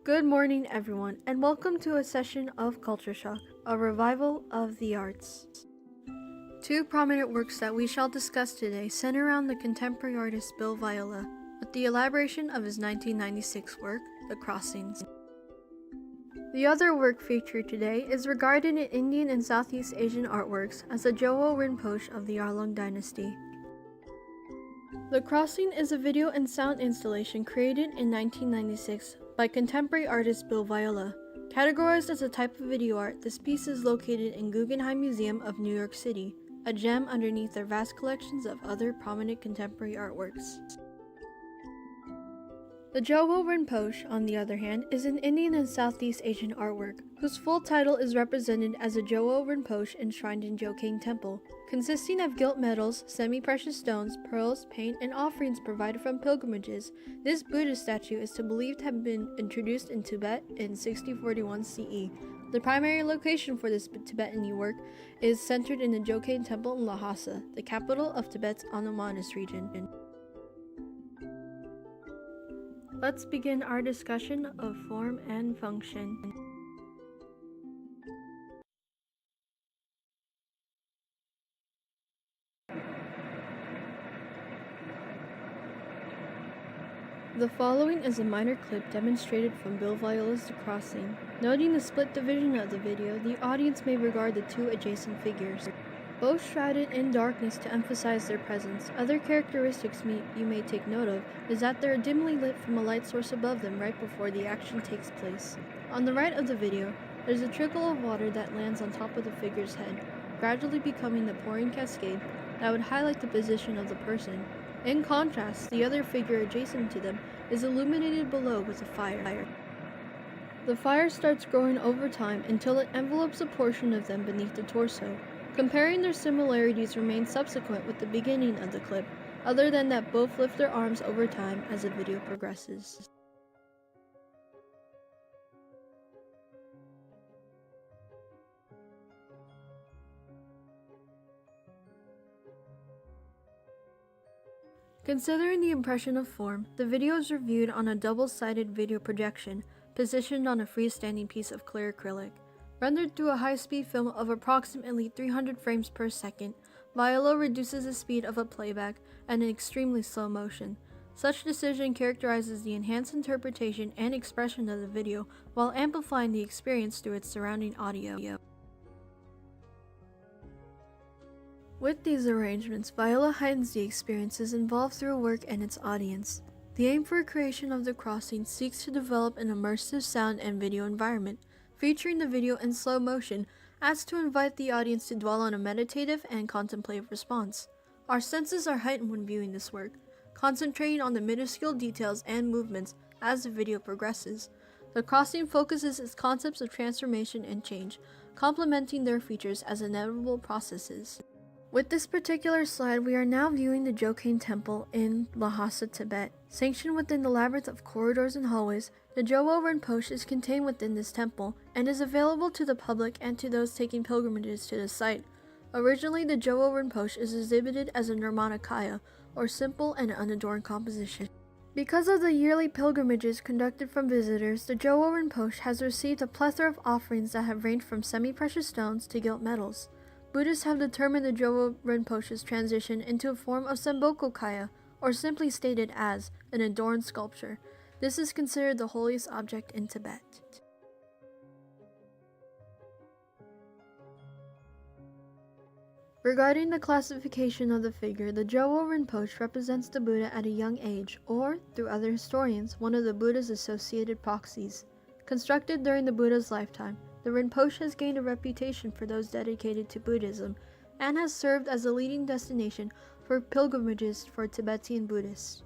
Good morning, everyone, and welcome to a session of Culture Shock, a revival of the arts. Two prominent works that we shall discuss today center around the contemporary artist Bill Viola, with the elaboration of his 1996 work, The Crossings. The other work featured today is regarded in Indian and Southeast Asian artworks as the Jowo Rinpoche of the Yarlung dynasty. The Crossing is a video and sound installation created in 1996 by contemporary artist Bill Viola. Categorized as a type of video art, this piece is located in Guggenheim Museum of New York City, a gem underneath their vast collections of other prominent contemporary artworks. The Jowo Rinpoche, on the other hand, is an Indian and Southeast Asian artwork, whose full title is represented as a Jowo Rinpoche enshrined in Jokhang Temple, consisting of gilt metals, semi-precious stones, pearls, paint, and offerings provided from pilgrimages. This Buddha statue is believed to have been introduced in Tibet in 6041 CE. The primary location for this Tibetan work is centered in the Jokhang Temple in Lhasa, the capital of Tibet's Anomanis region. Let's begin our discussion of form and function. The following is a minor clip demonstrated from Bill Viola's The Crossing. Noting the split division of the video, the audience may regard the two adjacent figures, both shrouded in darkness to emphasize their presence. Other characteristics you may take note of is that they are dimly lit from a light source above them right before the action takes place. On the right of the video, there's a trickle of water that lands on top of the figure's head, gradually becoming the pouring cascade that would highlight the position of the person. In contrast, the other figure adjacent to them is illuminated below with a fire. The fire starts growing over time until it envelopes a portion of them beneath the torso. Comparing their similarities remains subsequent with the beginning of the clip, other than that both lift their arms over time as the video progresses. Considering the impression of form, the video is reviewed on a double-sided video projection, positioned on a freestanding piece of clear acrylic. Rendered through a high-speed film of approximately 300 frames per second, Viola reduces the speed of a playback at an extremely slow motion. Such decision characterizes the enhanced interpretation and expression of the video while amplifying the experience through its surrounding audio. With these arrangements, Viola heightens the experiences involved through a work and its audience. The aim for creation of The Crossing seeks to develop an immersive sound and video environment, featuring the video in slow motion as to invite the audience to dwell on a meditative and contemplative response. Our senses are heightened when viewing this work, concentrating on the minuscule details and movements as the video progresses. The Crossing focuses its concepts of transformation and change, complementing their features as inevitable processes. With this particular slide, we are now viewing the Jokhang Temple in Lhasa, Tibet. Sanctioned within the labyrinth of corridors and hallways, the Jowo Rinpoche is contained within this temple and is available to the public and to those taking pilgrimages to the site. Originally, the Jowo Rinpoche is exhibited as a Nirmanakaya, or simple and unadorned composition. Because of the yearly pilgrimages conducted from visitors, the Jowo Rinpoche has received a plethora of offerings that have ranged from semi-precious stones to gilt metals. Buddhists have determined the Jowo Rinpoche's transition into a form of Sambokokaya, or simply stated as an adorned sculpture. This is considered the holiest object in Tibet. Regarding the classification of the figure, the Jowo Rinpoche represents the Buddha at a young age, or, through other historians, one of the Buddha's associated proxies. Constructed during the Buddha's lifetime, the Rinpoche has gained a reputation for those dedicated to Buddhism and has served as a leading destination for pilgrimages for Tibetan Buddhists.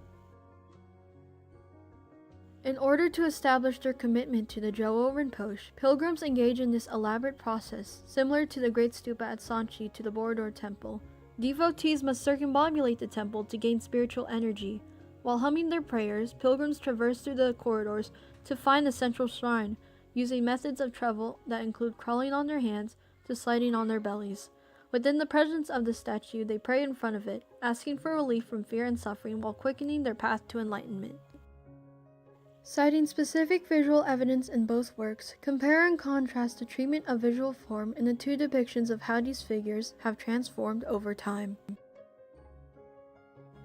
In order to establish their commitment to the Jowo Rinpoche, pilgrims engage in this elaborate process, similar to the Great Stupa at Sanchi to the Borodur Temple. Devotees must circumambulate the temple to gain spiritual energy. While humming their prayers, pilgrims traverse through the corridors to find the central shrine, using methods of travel that include crawling on their hands to sliding on their bellies. Within the presence of the statue, they pray in front of it, asking for relief from fear and suffering while quickening their path to enlightenment. Citing specific visual evidence in both works, compare and contrast the treatment of visual form in the two depictions of how these figures have transformed over time.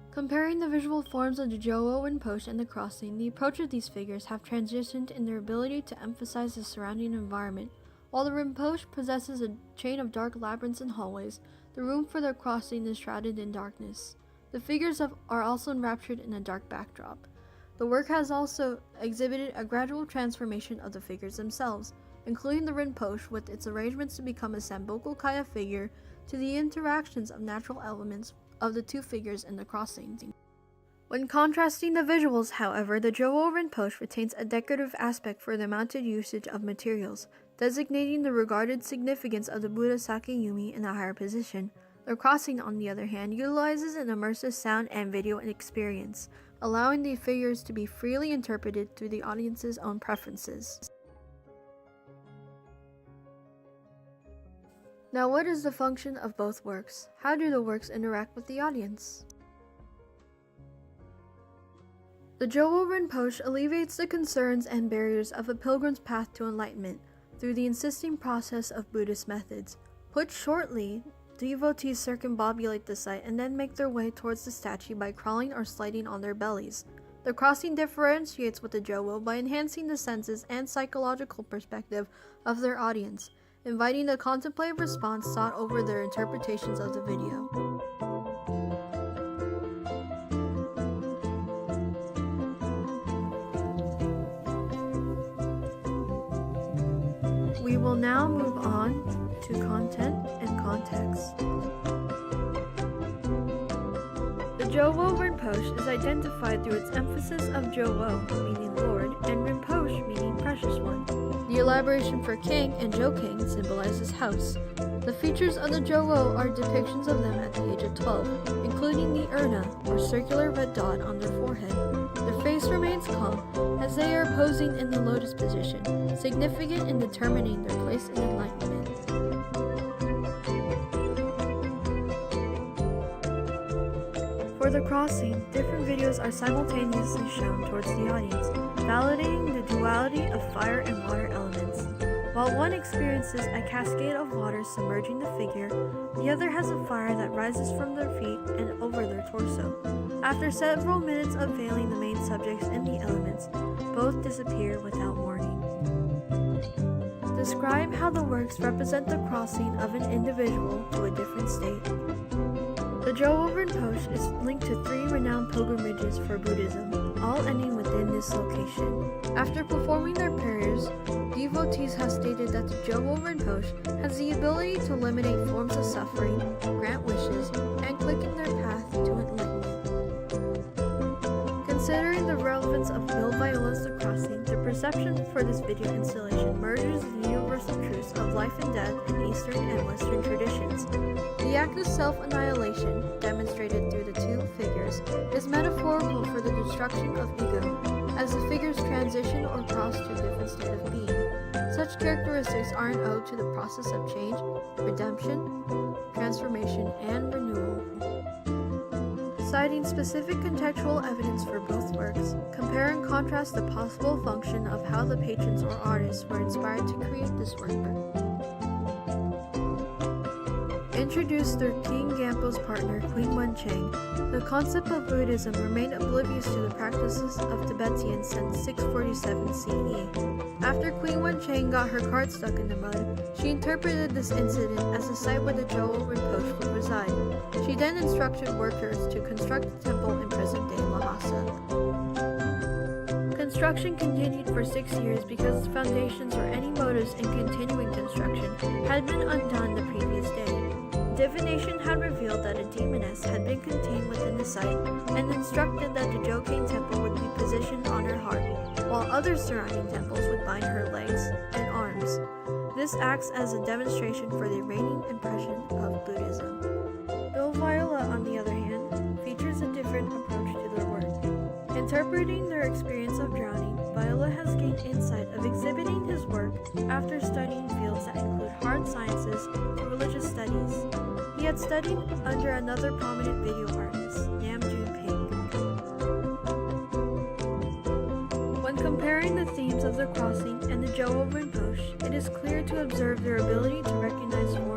Comparing the visual forms of the Jowo Rinpoche and the crossing, the approach of these figures have transitioned in their ability to emphasize the surrounding environment. While the Rinpoche possesses a chain of dark labyrinths and hallways, the room for their crossing is shrouded in darkness. The figures are also enraptured in a dark backdrop. The work has also exhibited a gradual transformation of the figures themselves, including the Rinpoche with its arrangements to become a Samboku Kaya figure, to the interactions of natural elements of the two figures in the crossing. When contrasting the visuals, however, the Jowo Rinpoche retains a decorative aspect for the mounted usage of materials, designating the regarded significance of the Buddha Sakyamuni in a higher position. The crossing, on the other hand, utilizes an immersive sound and video experience, allowing the figures to be freely interpreted through the audience's own preferences. Now, what is the function of both works? How do the works interact with the audience? The Jowo Rinpoche alleviates the concerns and barriers of a pilgrim's path to enlightenment through the insisting process of Buddhist methods. Put shortly, devotees circumambulate the site and then make their way towards the statue by crawling or sliding on their bellies. The crossing differentiates with the Jowo by enhancing the senses and psychological perspective of their audience, inviting a contemplative response sought over their interpretations of the video. We will now move on to content and context. The Jowo Rinpoche is identified through its emphasis of Jowo, meaning Lord, and Rinpoche, meaning Precious One. The elaboration for King and Jokhang symbolizes house. The features of the Jowo are depictions of them at the age of 12, including the urna, or circular red dot on their forehead. Their face remains calm as they are posing in the lotus position, significant in determining their place in enlightenment. For the crossing, different videos are simultaneously shown towards the audience, validating the duality of fire and water elements. While one experiences a cascade of water submerging the figure, the other has a fire that rises from their feet and over their torso. After several minutes of veiling the main subjects in the elements, both disappear without warning. Describe how the works represent the crossing of an individual to a different state. The Jowo Rinpoche is linked to 3 renowned pilgrimages for Buddhism, all ending within this location. After performing their prayers, devotees have stated that the Jowo Rinpoche has the ability to eliminate forms of suffering, grant wishes, and quicken their path to enlightenment. Considering the relevance of Viola's The Crossing, the perception for this video installation merges the universal truths of life and death in Eastern and Western traditions. The act of self-annihilation, demonstrated through the two figures, is metaphorical for the destruction of ego, as the figures transition or cross to a different state of being. Such characteristics are an ode to the process of change, redemption, transformation, and renewal. Citing specific contextual evidence for both works, compare and contrast the possible function of how the patrons or artists were inspired to create this work. Introduced through King Gampo's partner Queen Wenchang, the concept of Buddhism remained oblivious to the practices of Tibetans since 647 CE. After Queen Wenchang got her cart stuck in the mud, she interpreted this incident as the site where the Jowo Rinpoche would reside. She then instructed workers to construct the temple in present-day Lhasa. Construction continued for 6 years because the foundations or any motives in continuing construction had been undone the previous day. Divination had revealed that a demoness had been contained within the site and instructed that the Jokhang Temple would be positioned on her heart, while other surrounding temples would bind her legs and arms. This acts as a demonstration for the reigning impression of Buddhism. Viola, on the other hand, features a different approach to their work. Interpreting their experience of drowning, Viola has gained insight of exhibiting his work after studying fields that include hard sciences to religious studies. He had studied under another prominent video artist, Nam June Ping. When compared of the crossing and the Jowo Rinpoche, it is clear to observe their ability to recognize form